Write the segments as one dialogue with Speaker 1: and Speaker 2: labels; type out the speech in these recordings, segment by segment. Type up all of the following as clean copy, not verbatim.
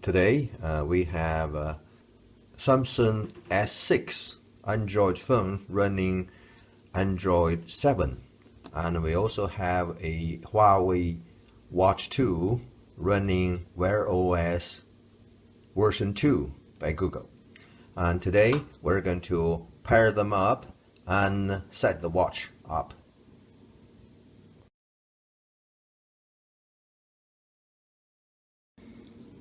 Speaker 1: Today we have a Samsung S6 Android phone running Android 7, and we also have a Huawei Watch 2 running WearOS version 2 by Google. And today we're going to pair them up and set the watch up.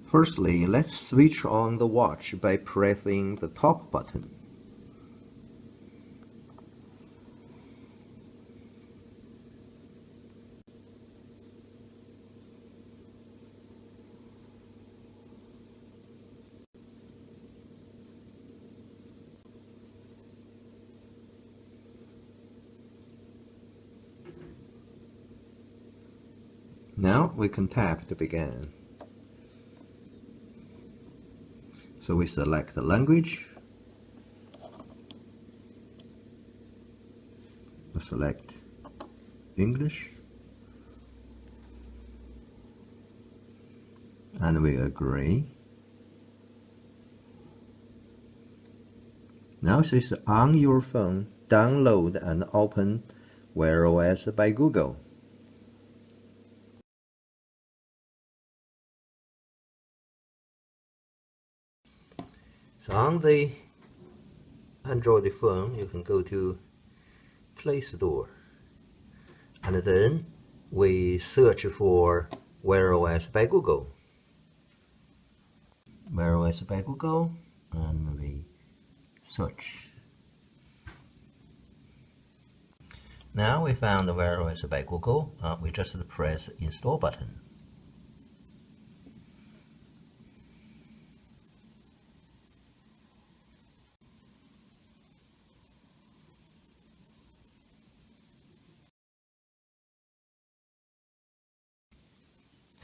Speaker 1: Firstly, let's switch on the watch by pressing the top button. Now we can tap to begin. So we select the language, we select English, and we agree. Now it says on your phone, download and open WearOS by Google. So on the Android phone, you can go to Play Store, and then we search for WearOS by Google. WearOS by Google, and we search. Now we found the WearOS by Google. We just press Install button.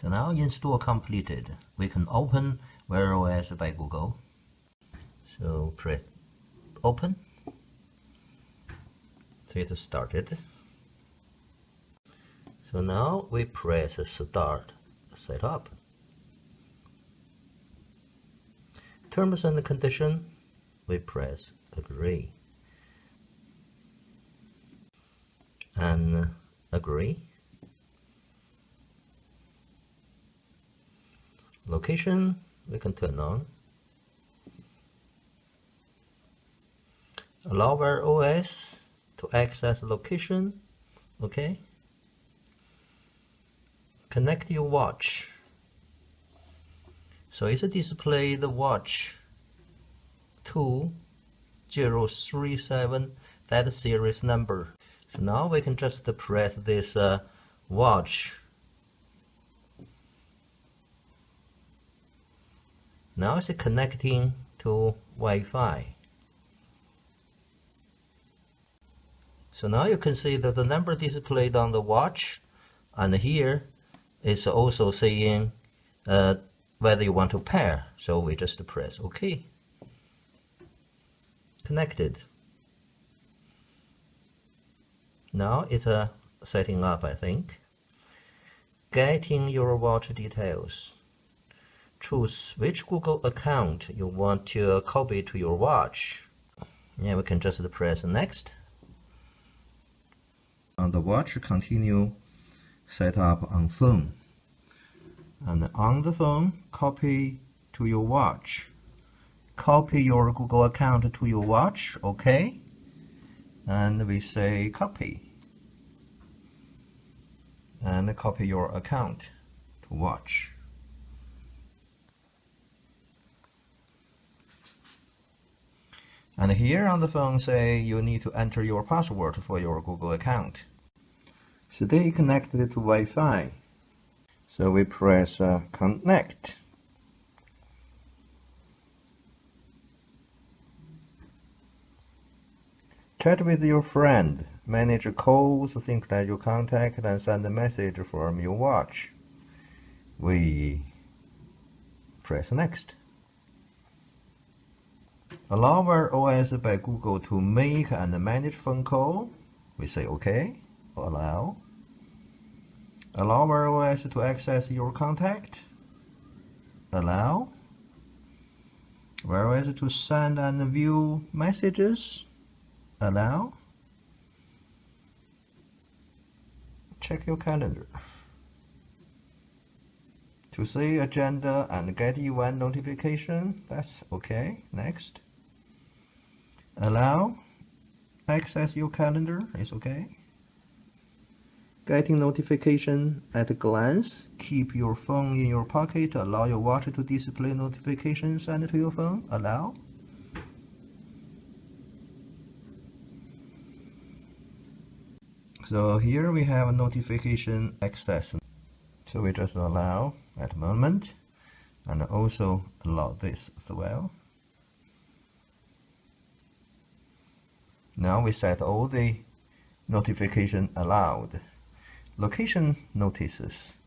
Speaker 1: So now install completed. We can open WearOS by Google. So press open. So it started. So now we press start setup. Terms and condition, we press agree. And agree. Location, we can turn on. Allow WearOS to access location. Okay. Connect your watch. So it's display the watch 2037, that series number. So now we can just press this watch. Now it's connecting to Wi-Fi. So now you can see that the number displayed on the watch, and here is also saying whether you want to pair. So we just press OK. Connected. Now it's setting up, I think. Getting your watch details. Choose which Google account you want to copy to your watch. Yeah, we can just press next. On the watch, continue setup on phone. And on the phone, copy to your watch. Copy your Google account to your watch, okay? And we say copy. And copy your account to watch. And here on the phone say you need to enter your password for your Google account. Stay connected to Wi-Fi. So we press connect. Chat with your friend. Manage calls, synchronize your contact, and send a message from your watch. We press next. Allow WearOS by Google to make and manage phone call. We say OK. Allow. Allow WearOS to access your contact. Allow. WearOS to send and view messages. Allow. Check your calendar. To see agenda and get event notification, that's okay. Next. Allow. Access your calendar is okay. Getting notification at a glance. Keep your phone in your pocket. Allow your watch to display notifications sent to your phone. Allow. So here we have a notification access. So we just allow at the moment, and also allow this as well. Now we set all the notification allowed. Location notices.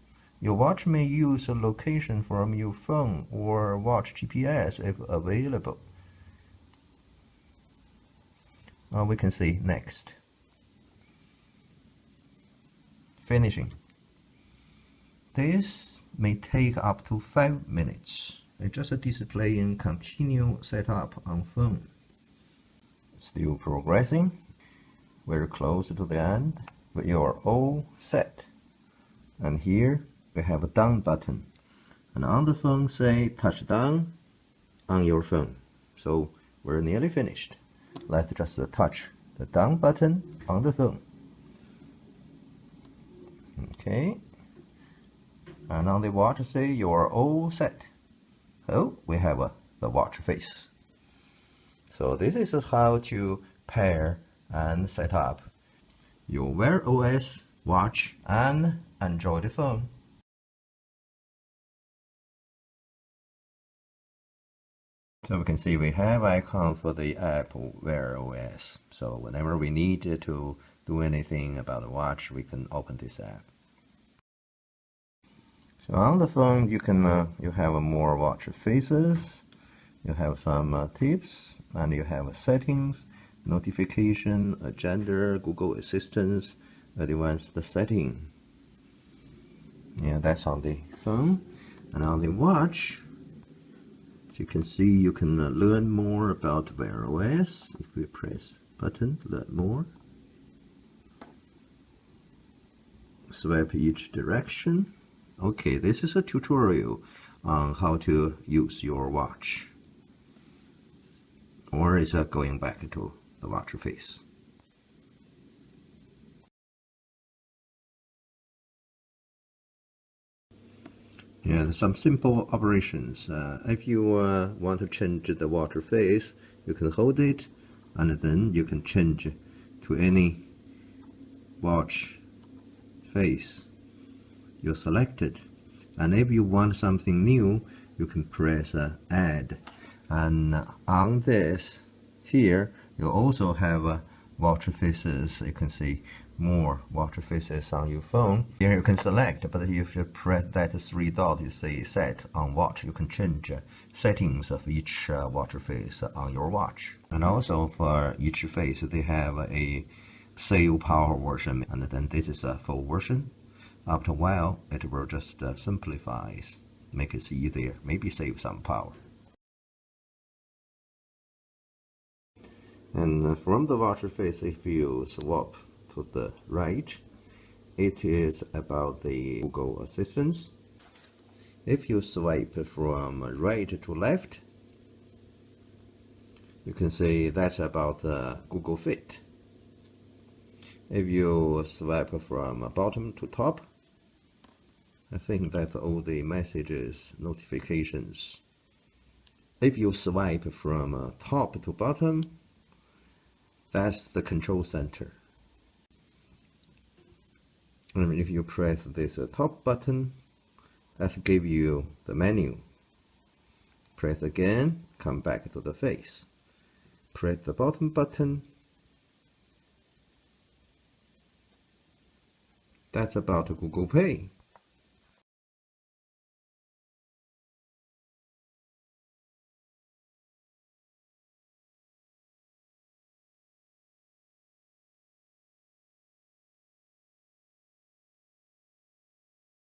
Speaker 1: Your watch may use a location from your phone or watch GPS if available. We can see next. Finishing. This may take up to 5 minutes. It's just a display in continue setup on phone. Still progressing. We're close to the end. We are all set. And here we have a down button. And on the phone say touch down on your phone. So we're nearly finished. Let's just touch the down button on the phone. Okay. And on the watch say you're all set. Oh, we have the watch face. So this is how to pair and set up your WearOS watch and Android phone. So we can see we have icon for the app WearOS. So whenever we need to do anything about the watch, we can open this app. So on the phone, you can you have more watch faces, you have some tips, and you have settings, notification, agenda, Google Assistant, advanced setting. Yeah, that's on the phone. And on the watch, as you can see, you can learn more about WearOS. If we press button, learn more. Swipe each direction. Okay, this is a tutorial on how to use your watch. Or is it going back to the watch face? Yeah, some simple operations. If you want to change the watch face, you can hold it and then you can change to any watch face you selected. And if you want something new, you can press add. And on this here, you also have watch faces. You can see more watch faces on your phone. Here you can select, but if you press that 3 dots, you say set on watch, you can change settings of each watch face on your watch. And also for each face, they have a save power version, and then this is a full version. After a while, it will just simplifies, make it easier, maybe save some power. And from the watch face, if you swap to the right, it is about the Google Assistant. If you swipe from right to left, you can see that's about Google Fit. If you swipe from bottom to top, I think that's all the messages, notifications. If you swipe from top to bottom, that's the control center. And if you press this top button, that gives you the menu. Press again, come back to the face. Press the bottom button. That's about Google Pay.